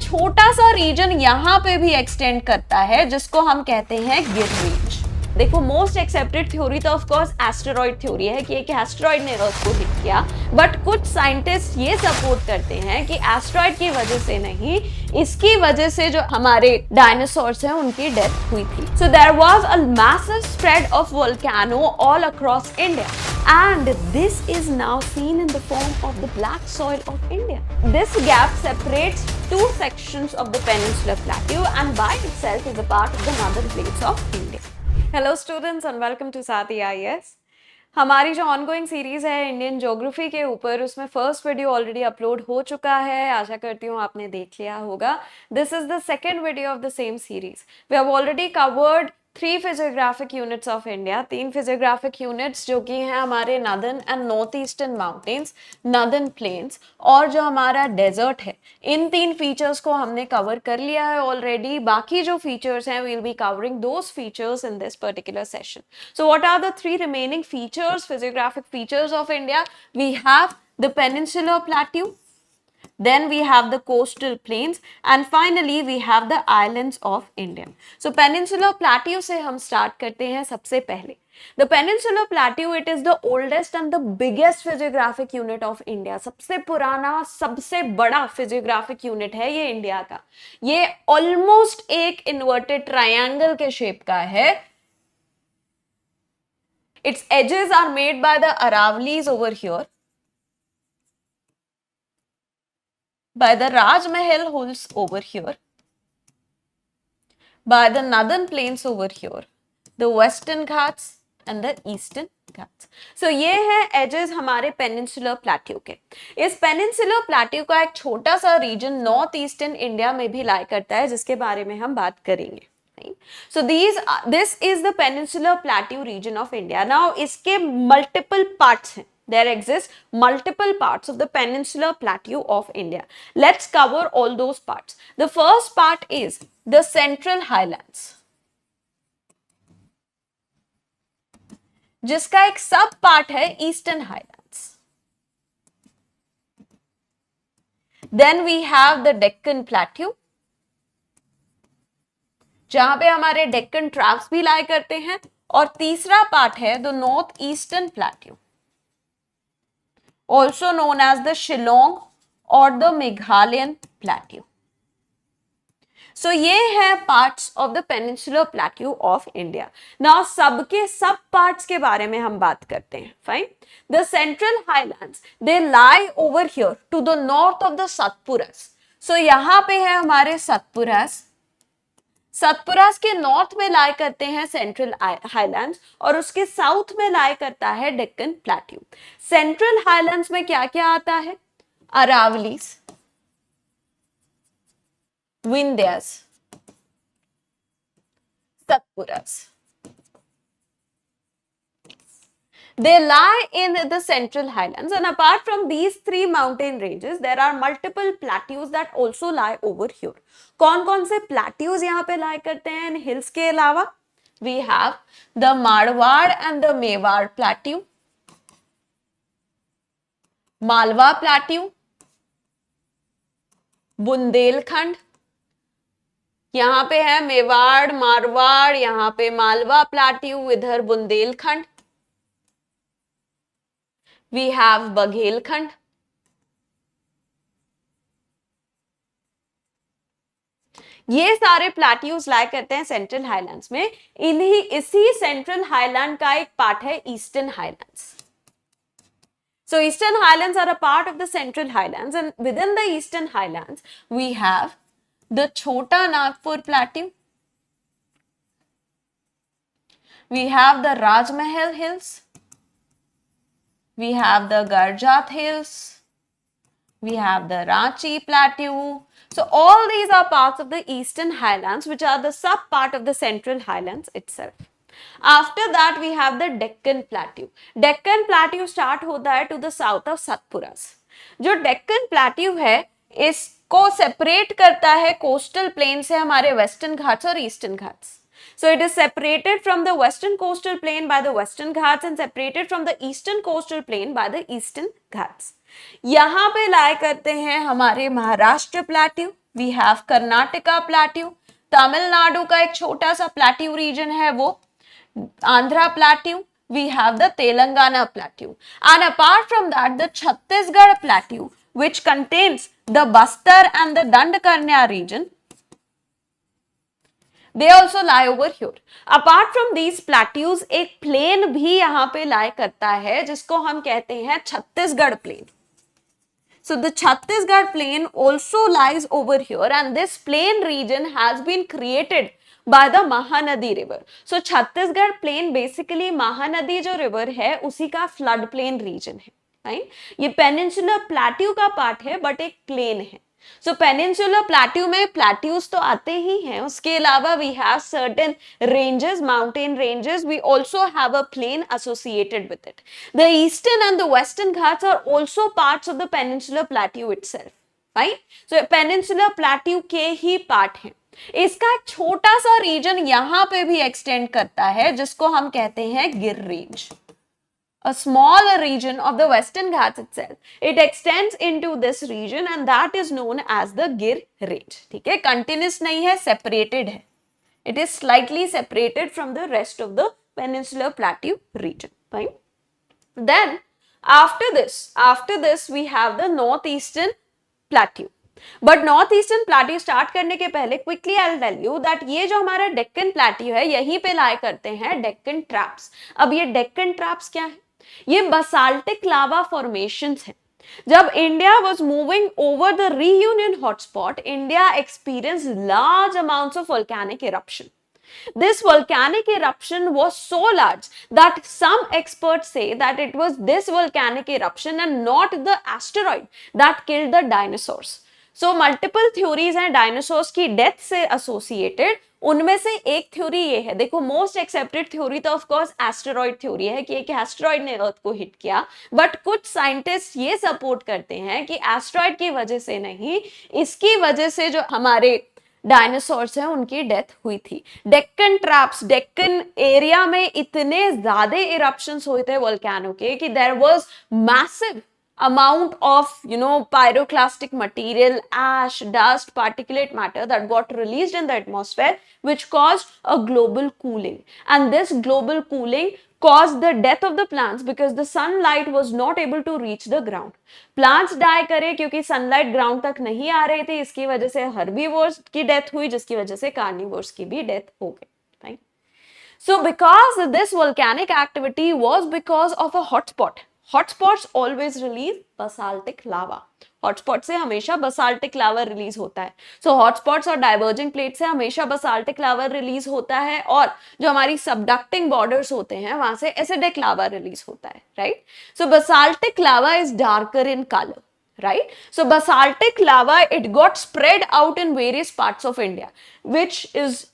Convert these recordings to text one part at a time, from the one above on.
छोटा सा रीजन यहाँ पे भी एक्सटेंड करता है जिसको हम कहते हैं गिर रेंज। देखो मोस्ट एक्सेप्टेड थ्योरी तो ऑफ कोर्स एस्टेरॉइड थ्योरी है कि एक एस्टेरॉइड ने अर्थ को हिट किया, बट कुछ साइंटिस्ट ये सपोर्ट करते हैं कि एस्टेरॉइड की वजह से नहीं, इसकी वजह से जो हमारे डायनासोर्स हैं उनकी डेथ हुई थी। So there was a massive spread of volcano all across India and this is now seen in the form of the black soil of India. This gap separates two sections of the peninsular plateau and by itself is a part of the northern plains of India. Hello students and welcome to Sati IAS. हमारी जो ongoing series है Indian geography के ऊपर, उसमें first video already upload हो चुका है, आशा करती हूँ आपने देख लिया होगा। This is the second video of the same series. We have already covered 3 physiographic units of India, 3 physiographic units जो कि हैं हमारे northern and north eastern mountains, northern plains और जो हमारा डेजर्ट है। इन 3 फीचर्स को हमने कवर कर लिया है ऑलरेडी। बाकी जो फीचर्स हैं will be covering those features in this particular session. So what are the 3 remaining features, physiographic features of India? We have the peninsular plateau, then we have the coastal plains, and finally we have the islands of India. So peninsular plateau से हम start करते हैं सबसे पहले। The peninsular plateau, it is the oldest and the biggest physiographic unit of India. सबसे पुराना, सबसे बड़ा physiographic unit है ये इंडिया का। ये almost एक inverted triangle के shape का है। Its edges are made by the Aravali's over here, by the Raj Mahal hills over here, by the northern plains over here, the western Ghats and the eastern Ghats. So ये है edges हमारे peninsular plateau के। इस peninsular plateau का एक छोटा सा region north eastern India में भी लाई करता है, जिसके बारे में हम बात करेंगे। So this is the peninsular plateau region of India. Now इसके multiple parts हैं. There exist multiple parts of the peninsular plateau of India. Let's cover all those parts. The first part is the Central Highlands, जिसका एक सब part है Eastern Highlands. Then we have the Deccan Plateau, जहां पे हमारे Deccan traps भी लाई करते हैं, और तीसरा पार्ट है the north eastern plateau, also known as the Shillong और द मेघालयन प्लेट्यू। सो ये है parts of the peninsular plateau of India. Now सबके सब पार्ट्स के बारे में हम बात करते हैं। Fine. The central highlands they lie over here to the north of the Satpuras. So यहां पे है हमारे सतपुरास। सतपुरास के नॉर्थ में लाई करते हैं सेंट्रल हाईलैंड्स और उसके साउथ में लाई करता है डेक्कन प्लेट्यू। सेंट्रल हाईलैंड्स में क्या क्या आता है? Aravallis, Vindhyas, सतपुरास। They lie in the central highlands, and apart from these 3 mountain ranges, there are multiple plateaus that also lie over here. कौन-कौन से plateaus यहाँ पे lie करते हैं इन hills के अलावा? We have the Marwar and the Mewar plateau, Malwa plateau, Bundelkhand, यहाँ पे है मेवाड़, मारवाड़, यहाँ पे मालवा प्लाट्यू, इधर बुंदेलखंड। We have बघेलखंड, ये सारे प्लाट्यूज लाई करते हैं सेंट्रल हाईलैंड्स में। इसी सेंट्रल हाईलैंड का एक पार्ट है eastern highlands. So eastern highlands are a part of the central highlands, and within the eastern highlands we have the Chota Nagpur plateau, we have the Raj Mahal hills, we have the Garjat hills, we have the Ranchi plateau. So all these are parts of the eastern highlands, which are the sub part of the central highlands itself. After that we have the Deccan Plateau. Deccan Plateau start होता है to the south of Satpuras. जो Deccan Plateau है इसको separate करता है coastal plain से हमारे western Ghats और eastern Ghats. So it is separated from the western coastal plain by the western Ghats and separated from the eastern coastal plain by the eastern Ghats. यहाँ पे lie करते हैं हमारे Maharashtra plateau, we have Karnataka plateau, Tamil Nadu का एक छोटा सा प्लेट्यू रीजन है वो, Andhra plateau, we have the Telangana plateau, and apart from that the Chhattisgarh plateau which contains the Bastar and the Dandkarnya region, they also lie over here. Apart from these plateaus एक plane भी यहाँ पे lie करता है जिसको हम कहते हैं Chhattisgarh plain. So the Chhattisgarh plain also lies over here, and this plain region has been created by the Mahanadi river. So Chhattisgarh plain basically Mahanadi जो river है उसी का flood plain region है, right? ये peninsular plateau का part है but एक plain है. So peninsular plateau में plateaus तो आते ही हैं, उसके अलावा we have certain ranges, mountain ranges. We also have a plain associated with it. The eastern and the western Ghats are also parts of the peninsular plateau itself, right? So peninsular plateau के ही part हैं. इसका एक छोटा सा reason यहां पे भी extend करता है जिसको हम कहते हैं गिर range. A small region of the Western Ghats itself. It extends into this region and that is known as the Gir Range. ठीक है, continuous नहीं है, separated है. It is slightly separated from the rest of the peninsular plateau region. Fine. Then after this we have the northeastern plateau. But north eastern plateau start करने के पहले quickly I will tell you that ये जो हमारा Deccan plateau है यहीं पे लाई करते हैं डेक्कन ट्रैप्स. अब ये डेक्कन ट्रैप्स क्या है? ये बसाल्टिक लावा फॉर्मेशंस हैं. जब India was moving over the reunion hotspot, India experienced large amounts of volcanic eruption. This volcanic eruption was so large that some experts say that it was this volcanic eruption and not the asteroid that killed the dinosaurs. So multiple theories हैं dinosaurs की death से associated. उनमें से एक theory ये है, देखो most accepted theory तो ऑफ कोर्स एस्टेरॉइड थ्योरी है कि एक एस्टेरॉइड ने अर्थ को हिट किया, बट कुछ साइंटिस्ट ये सपोर्ट करते हैं कि एस्टेरॉइड की वजह से नहीं, इसकी वजह से जो हमारे डायनासोर्स हैं उनकी डेथ हुई थी. डेक्कन ट्रैप्स, डेक्कन एरिया में इतने ज्यादा इरप्शंस हुए थे वोल्केनो के कि there was massive amount of pyroclastic material, ash, dust, particulate matter that got released in the atmosphere which caused a global cooling, and this global cooling caused the death of the plants because the sunlight was not able to reach the ground. Plants die करे क्योंकि sunlight ground तक नहीं आ रहे थे, इसकी वजह से herbivores की death हुई जिसकी वजह से carnivores की भी death हो गई. Right? So because this volcanic activity was because of a hotspot. Hotspots always release basaltic lava. Hotspot से हमेशा बसाल्टिक लावा रिलीज होता है. सो हॉटस्पॉट्स और डाइवर्जिंग प्लेट से हमेशा बसाल्टिक लावा रिलीज होता है, और जो हमारी सबडक्टिंग बॉर्डर्स होते हैं वहां से एसिडिक लावा रिलीज होता है. Right. So basaltic lava is darker in colour. Right? So basaltic lava, it got spread out in various parts of India, which is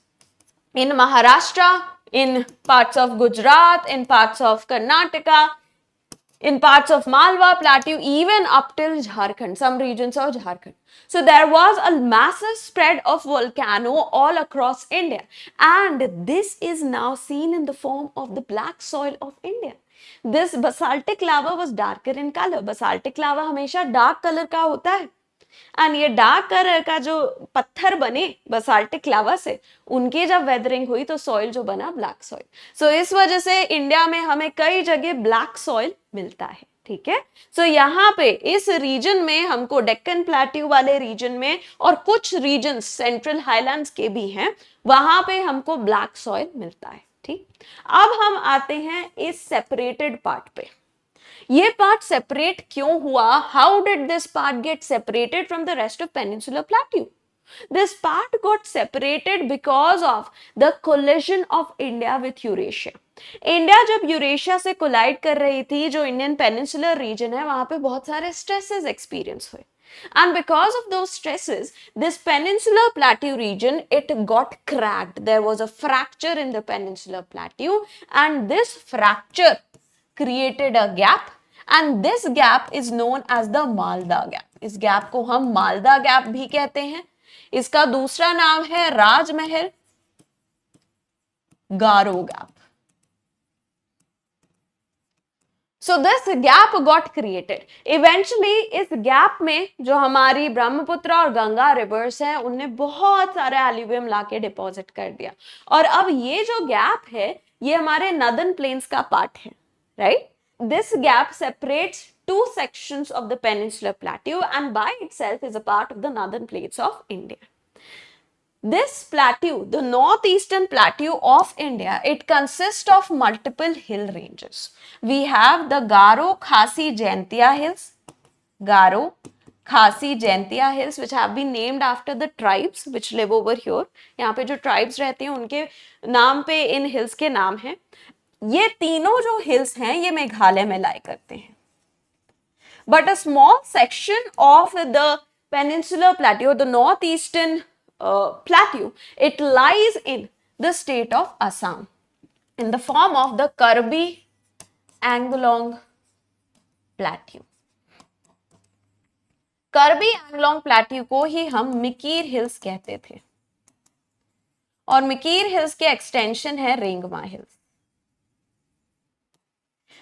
in Maharashtra, in parts of Gujarat, in parts of Karnataka, in parts of Malwa Plateau, even up till Jharkhand, some regions of Jharkhand. So there was a massive spread of volcano all across India, and this is now seen in the form of the black soil of India. This basaltic lava was darker in color. Basaltic lava हमेशा dark color का होता है, and ये dark colour का जो पत्थर बने basaltic लावा से, उनकी जब वेदरिंग हुई तो सॉइल जो बना ब्लैक सॉइल. सो इस वजह से इंडिया में हमें कई जगह ब्लैक सॉइल मिलता है. ठीक है. सो यहाँ पे इस रीजन में हमको डेक्कन प्लेट्यू वाले रीजन में और कुछ रीजन सेंट्रल हाईलैंड्स के भी हैं, वहां पे हमको ब्लैक सॉइल मिलता है. ठीक. अब हम आते हैं इस सेपरेटेड पार्ट पे. ये पार्ट सेपरेट क्यों हुआ? How did this part get separated from the rest of peninsular plateau? This part got separated because of the collision of India with Eurasia. India जब यूरेशिया से कोलाइड कर रही थी, जो इंडियन पेनिनसुलर रीजन है, वहां पे बहुत सारे स्ट्रेसेस एक्सपीरियंस हुए. And because of those stresses, this peninsular plateau region, it got cracked. There was a fracture in the peninsular plateau, and this fracture created a gap, and this gap is known as the Malda gap. इस gap को हम Malda gap भी कहते हैं. इसका दूसरा नाम है Rajmahal Garo gap. So this gap got created eventually. इस गैप में जो हमारी ब्रह्मपुत्र और गंगा रिवर्स हैं उनने बहुत सारे एल्यूवियम लाके डिपॉजिट कर दिया, और अब ये जो गैप है ये हमारे नदर्न प्लेन्स का पार्ट है, right. This gap separates two sections of the peninsular plateau and by itself is a part of the northern plains of India. This plateau, the northeastern plateau of India, it consists of multiple hill ranges. We have the Garo Khasi Jaintia hills, Garo Khasi Jaintia hills, which have been named after the tribes which live over here. यहाँ पे जो tribes रहते हैं उनके नाम पे इन hills के नाम हैं। ये तीनों जो hills हैं ये मेघालय में lie करते हैं। But a small section of the peninsular plateau, the northeastern plateau, it lies in the state of Assam in the form of the Karbi Anglong plateau. Karbi Anglong plateau को ही हम Mikir hills कहते थे, और Mikir hills के extension है Rengma hills.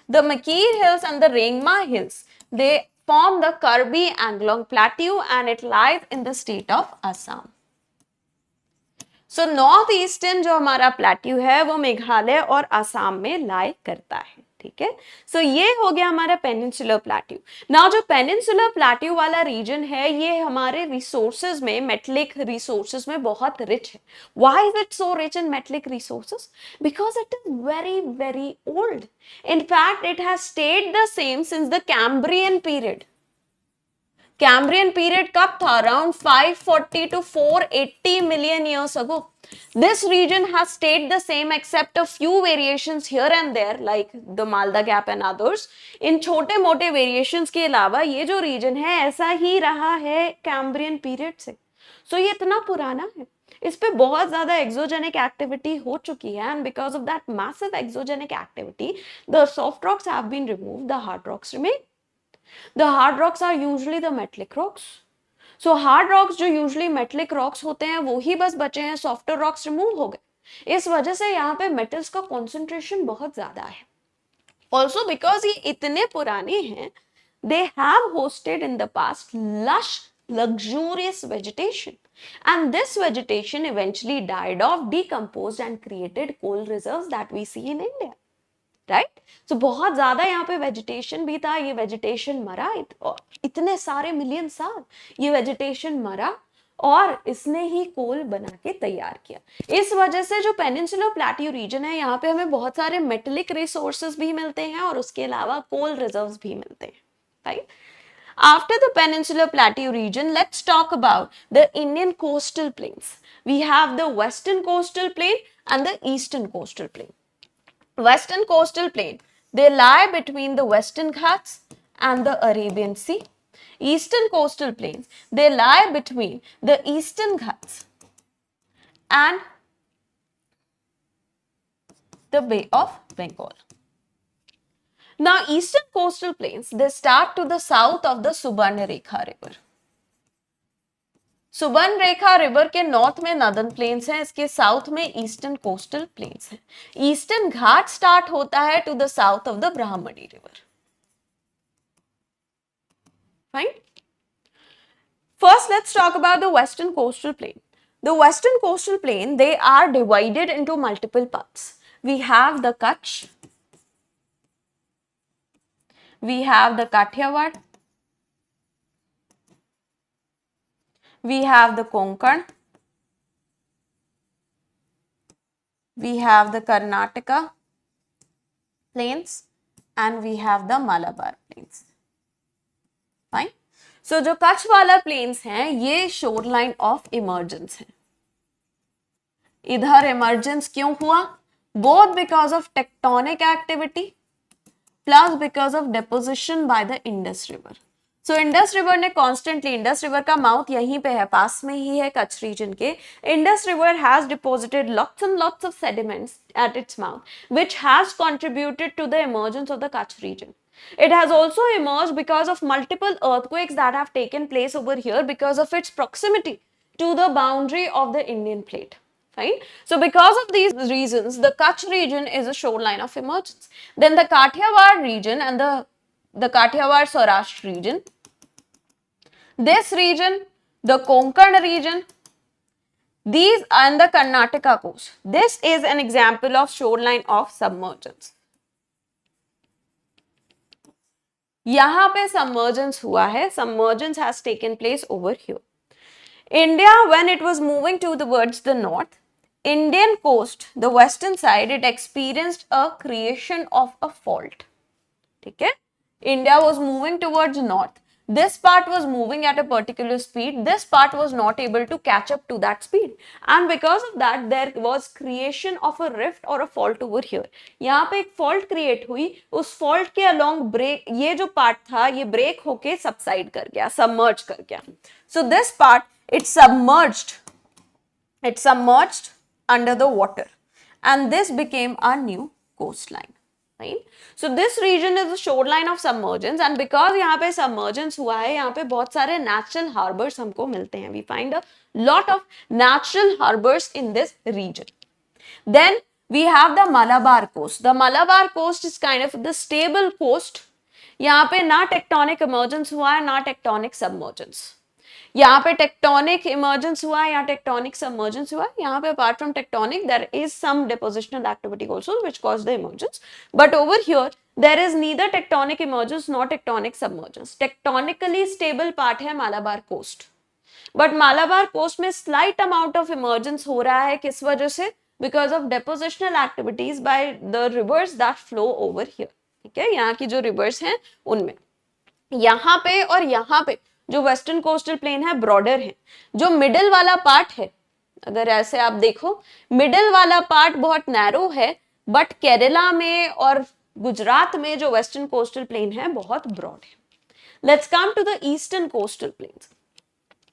The Mikir Hills and the Rengma Hills, they form the Karbi Anglong Plateau and it lies in the state of Assam. So northeastern जो हमारा plateau है वो मेघालय और असम में लाई करता है, ठीक है। सो ये हो गया हमारा पेनिनसुलर प्लेट्यू। नाउ जो पेनिनसुलर प्लेट्यू वाला रीजन है ये हमारे रिसोर्सेज में, मेटलिक रिसोर्सेज में बहुत रिच है। Why is it so rich in metallic resources? Because it is very very old. In fact it has stayed the same since the Cambrian period. Cambrian period कब था? Around 540 to 480 million years ago. This region has stayed the same except a few variations here and there like the Malda Gap and others. इन छोटे मोटे variations के अलावा ये जो reason है ऐसा ही रहा है कैम्ब्रियन पीरियड से। सो ये इतना पुराना है, इस पे बहुत ज्यादा एक्सोजेनिक एक्टिविटी हो चुकी है, and because of that massive exogenic activity the soft rocks have been removed, the hard rocks remain. The hard rocks are usually the metallic rocks. So hard rocks जो usually metallic rocks होते हैं वो ही बस बचे हैं, softer rocks remove हो गए। इस वजह से यहाँ पे metals का concentration बहुत ज्यादा है। Also because ये इतने पुराने हैं, they have hosted in the past lush, luxurious vegetation, and this vegetation eventually died off, decomposed and created coal reserves that we see in India. Right. So बहुत ज्यादा यहाँ पे वेजिटेशन भी था, ये वेजिटेशन मरा, इतने सारे मिलियन साल ये वेजिटेशन मरा और इसने ही कोल बना के तैयार किया। इस वजह से जो पेनिनसुलर प्लेट्यू रीजन है यहाँ पे हमें बहुत सारे मेटलिक रिसोर्सेज भी मिलते हैं और उसके अलावा कोल रिजर्व्स भी मिलते हैं, right. After the peninsular plateau region, let's talk about the Indian coastal plains. We have the western coastal plain and the eastern coastal plain. Western coastal plain, they lie between the Western Ghats and the Arabian Sea. Eastern coastal plains, they lie between the Eastern Ghats and the Bay of Bengal. Now, eastern coastal plains, they start to the south of the Subarnarekha river. Subarnarekha river के north में northern plains हैं, इसके south में eastern coastal plains हैं। Eastern Ghat start होता है to the south of the Brahmani river, fine. First let's talk about the western coastal plain. The western coastal plain, they are divided into multiple parts. We have the Kutch, we have the Kathiawar, we have the Konkan, we have the Karnataka plains and we have the Malabar plains, fine। So जो कच्छ वाला plains है ये shoreline of emergence है। इधर emergence क्यों हुआ? Both because of tectonic activity plus because of deposition by the Indus River। So Indus river ने constantly, Indus river का माउथ यहीं पे है, पास में ही है कच्छ रीजन के। Indus river has deposited lots and lots of sediments at its mouth which has contributed to the emergence of the Kutch region. It has also emerged because of multiple earthquakes that have taken place over here because of its proximity to the boundary of the Indian plate. Fine. So because of these reasons, the Kutch region is a shoreline of emergence. Then the Kathiawar region and the Kathiawar Saurashtra region. This region, the Konkan region, these and the Karnataka coast. This is an example of shoreline of submergence. यहाँ पे submergence हुआ है, submergence has taken place over here. India, when it was moving towards the north, Indian coast, the western side, it experienced a creation of a fault. ठीक है? India was moving towards north. This part was moving at a particular speed. This part was not able to catch up to that speed. And because of that, there was creation of a rift or a fault over here. यहाँ पे एक fault create हुई. उस fault के along break, ये जो part था, ये break होके subside कर गया, submerge कर गया. So this part, it submerged under the water. And this became a new coastline. Right? So this region is the shoreline of submergence, and because यहाँ पे submergence हुआ है, यहाँ पे बहुत सारे natural harbors हमको मिलते हैं. We find a lot of natural harbors in this region. Then we have the Malabar coast. The Malabar coast is kind of the stable coast. यहाँ पे ना tectonic emergence हुआ है, ना tectonic submergence. यहाँ पे टेक्टोनिक इमर्जेंस हुआ है या टेक्टोनिक सबमर्जेंस हुआ है. यहाँ पे apart from tectonic there is some depositional activity also which cause the emergence, but over here there is neither tectonic emergence not tectonic submergence. Tectonically stable part है Malabar coast, but Malabar coast में slight amount of emergence हो रहा है. किस वजह से? Because of depositional activities by the rivers that flow over here. ठीक है, यहाँ की जो रिवर्स हैं उनमें यहाँ पे और यहाँ पे जो वेस्टर्न कोस्टल प्लेन है ब्रॉडर है. जो मिडिल वाला पार्ट है, अगर ऐसे आप देखो, मिडिल वाला पार्ट बहुत नैरो है, बट केरला में और गुजरात में जो वेस्टर्न कोस्टल प्लेन है बहुत ब्रॉड है. Let's come to the eastern coastal plains.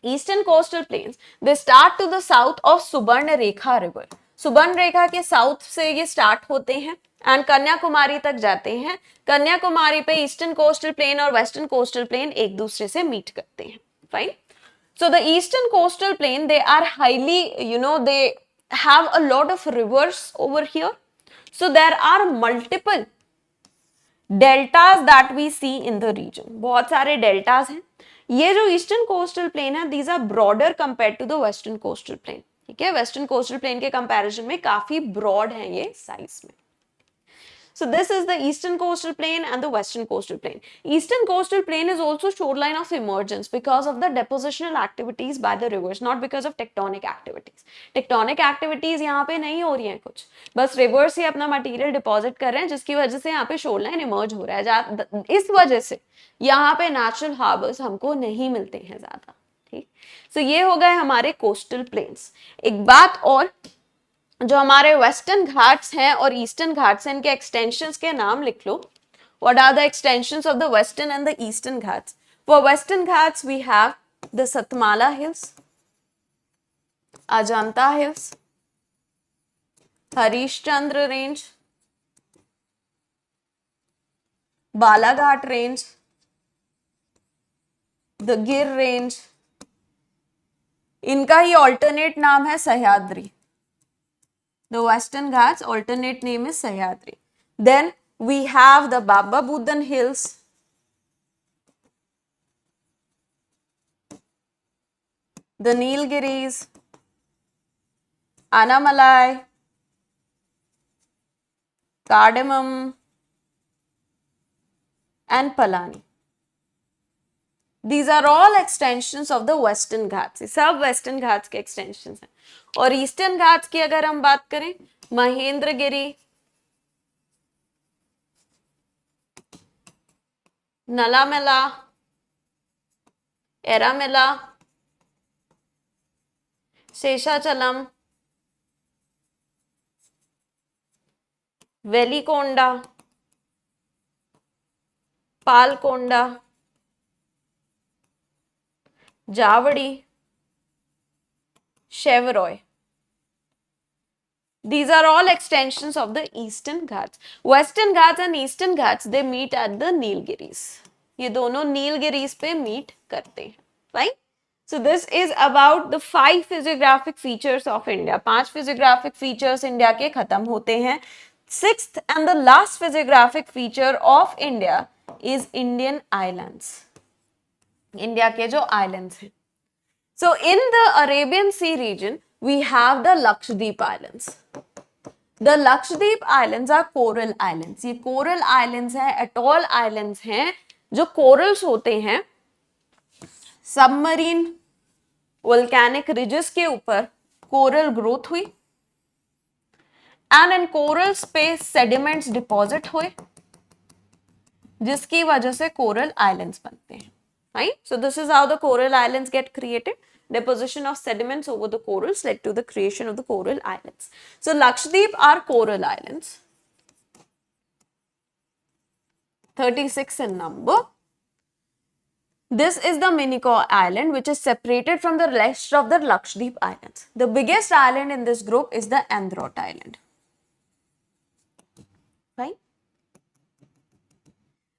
Eastern coastal plains they start to the south of Subarnarekha river. Subarnarekha के साउथ से ये स्टार्ट होते हैं एंड कन्याकुमारी तक जाते हैं. कन्याकुमारी पे ईस्टर्न कोस्टल प्लेन और वेस्टर्न कोस्टल प्लेन एक दूसरे से मीट करते हैं. Fine. So the eastern coastal plain they are highly, they have a lot of rivers over here. So there are multiple deltas that we see in the region. बहुत सारे deltas हैं. ये जो ईस्टर्न कोस्टल प्लेन है, these are broader compare to the western coastal plain. ठीक है, western coastal plain के comparison में काफी ब्रॉड है ये साइज में. So this is the eastern coastal plain and the western coastal plain. Eastern coastal plain is also shoreline of emergence because of the depositional activities by the rivers, not because of tectonic activities. Tectonic activities यहाँ पे नहीं हो रही हैं कुछ, बस rivers ही अपना material deposit कर रहे हैं, जिसकी वजह से यहाँ पे shoreline emerge हो रहा है. इस वजह से यहाँ पे natural harbors हमको नहीं मिलते हैं ज़्यादा. ठीक, so ये हो गए हमारे coastal plains. एक बात और, जो हमारे वेस्टर्न घाट्स हैं और ईस्टर्न घाट्स हैं, इनके एक्सटेंशंस के नाम लिख लो. What are the extensions of the western and the eastern Ghats? For western Ghats we have the Satmala hills, Ajanta hills, Harishchandra range, Balaghat range, the Gir range. इनका ही ऑल्टरनेट नाम है Sahyadri. The Western Ghats alternate name is Sahyadri. Then we have the Baba Budan Hills, the Nilgiris, Anamalai, Cardamom and Palani. These are all extensions of the Western Ghats. ये सब Western Ghats के extensions हैं. और eastern Ghats की अगर हम बात करें, Mahendragiri, नलामेला, एरामेला, Seshachalam, Velikonda, Palkonda, Jawali, Shevaroy. These are all extensions of the Eastern Ghats. Western Ghats and Eastern Ghats, they meet at the Nilgiris. ये दोनों नीलगिरीज पे मीट करते हैं. Fine? So this is about the 5 physiographic features of India. 5 physiographic features India के खत्म होते हैं. 6th and the last physiographic feature of India is Indian islands. India के जो islands हैं. So in the Arabian Sea region, we have the Lakshadweep Islands. The Lakshadweep Islands are coral islands. ये coral islands हैं, atoll islands हैं, जो corals होते हैं, submarine volcanic ridges के ऊपर coral growth हुई, and in corals पे sediments deposit हुए, जिसकी वजह से coral islands बनते हैं. Right? So this is how the coral islands get created. Deposition of sediments over the corals led to the creation of the coral islands. So Lakshadweep are coral islands. 36 in number. This is the Minicoy Island, which is separated from the rest of the Lakshadweep Islands. The biggest island in this group is the Androt Island. Right?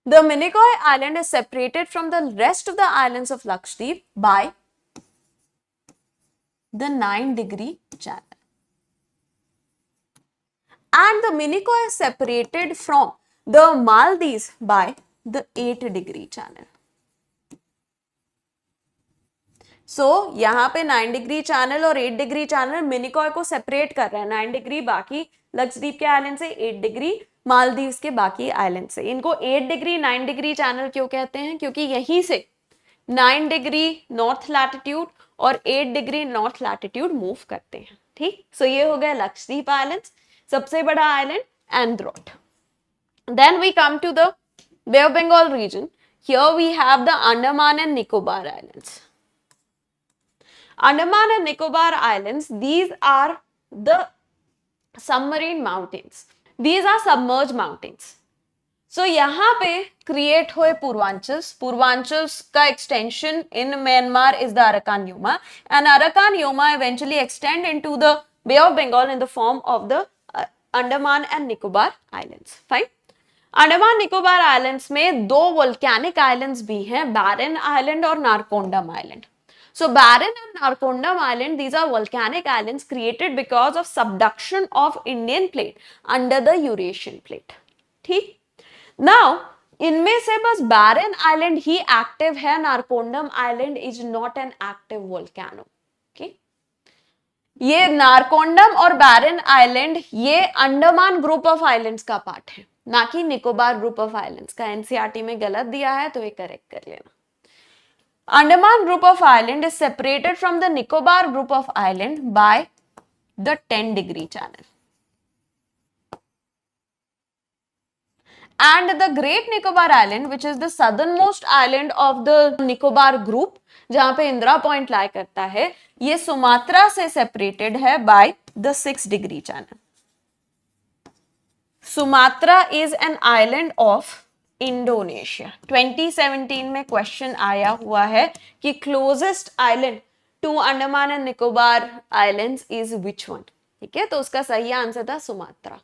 The Minicoy Island is separated from the rest of the islands of Lakshadweep by the 9-degree channel. And the Minicoy is separated from the Maldives by the 8-degree channel. So, यहाँ पे 9-degree channel और 8-degree channel Minicoy को separate कर रहा है. 9 degree बाकी लक्षद्वीप के island से, 8 डिग्री मालदीव्स के बाकी आइलैंड से. इनको 8 डिग्री 9 डिग्री चैनल क्यों कहते हैं? क्योंकि यहीं से 9 डिग्री नॉर्थ लैटिट्यूड और 8 डिग्री नॉर्थ लैटिट्यूड मूव करते हैं. ठीक, सो ये हो गया लक्षद्वीप आइलैंड्स. सबसे बड़ा island Andrott. Then we come to the bay of Bengal region. Here we have the Andaman and Nicobar islands. Andaman and Nicobar Islands, these are the submarine mountains. These are submerged mountains. So यहाँ पे create हुए पूर्वांचल्स. पूर्वांचल्स का extension in Myanmar is the Arakan Yoma, and Arakan Yoma eventually extend into the Bay of Bengal in the form of the Andaman and Nicobar Islands. Fine. Andaman Nicobar islands में 2 volcanic islands भी हैं, बैरन island और Narcondam island. So Barren and Narcondam Island, these are volcanic islands created because of subduction of Indian plate under the Eurasian plate. ठीक? Now, इनमें से बस Barren Island ही active है, Narcondam Island is not an active volcano. Okay? ये नारकोंडम और Barren Island ये Andaman group of islands का part है, ना कि निकोबार ग्रुप ऑफ आइलैंड्स का. एनसीईआरटी में गलत दिया है तो ये करेक्ट कर लेना. Andaman group of island is separated from the Nicobar group of island by the 10-degree channel. And the Great Nicobar Island, which is the southernmost island of the Nicobar group, जहाँ पे Indira point लाई करता है, ये Sumatra से separated है by the 6-degree channel. Sumatra is an island of Indonesia. 2017 में question आया हुआ है कि closest island to Andaman and Nicobar islands is which one. ठीक है, तो उसका सही आंसर था सुमात्रा.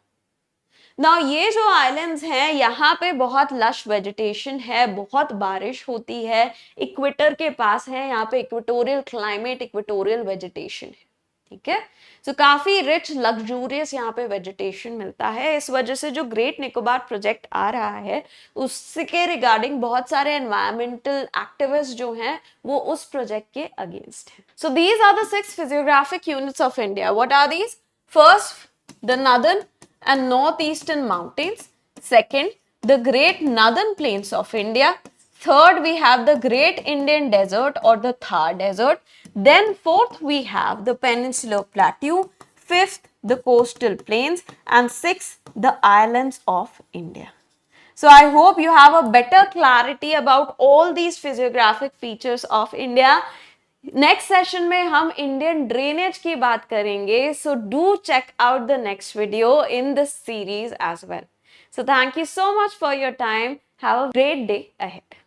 नाउ ये जो आइलैंड्स हैं यहाँ पे बहुत लश वेजिटेशन है, बहुत बारिश होती है, इक्वेटर के पास है, यहाँ पे इक्वेटोरियल क्लाइमेट, इक्वेटोरियल वेजिटेशन है. ठीक है, सो काफी रिच लग्जूरियस यहाँ पे वेजिटेशन मिलता है. इस वजह से जो ग्रेट निकोबार प्रोजेक्ट आ रहा है उसके रिगार्डिंग बहुत सारे एनवायरमेंटल एक्टिविस्ट जो हैं वो उस प्रोजेक्ट के अगेंस्ट हैं. So these are the 6 physiographic units of India. What are these? First, the northern and north eastern mountains. Second, the great northern plains of India. Third, we have the Great Indian Desert or the Thar Desert. Then fourth, we have the Peninsular Plateau. Fifth, the coastal plains. And sixth, the islands of India. So I hope you have a better clarity about all these physiographic features of India. Next session में हम Indian drainage की बात करेंगे. So do check out the next video in this series as well. So thank you so much for your time. Have a great day ahead.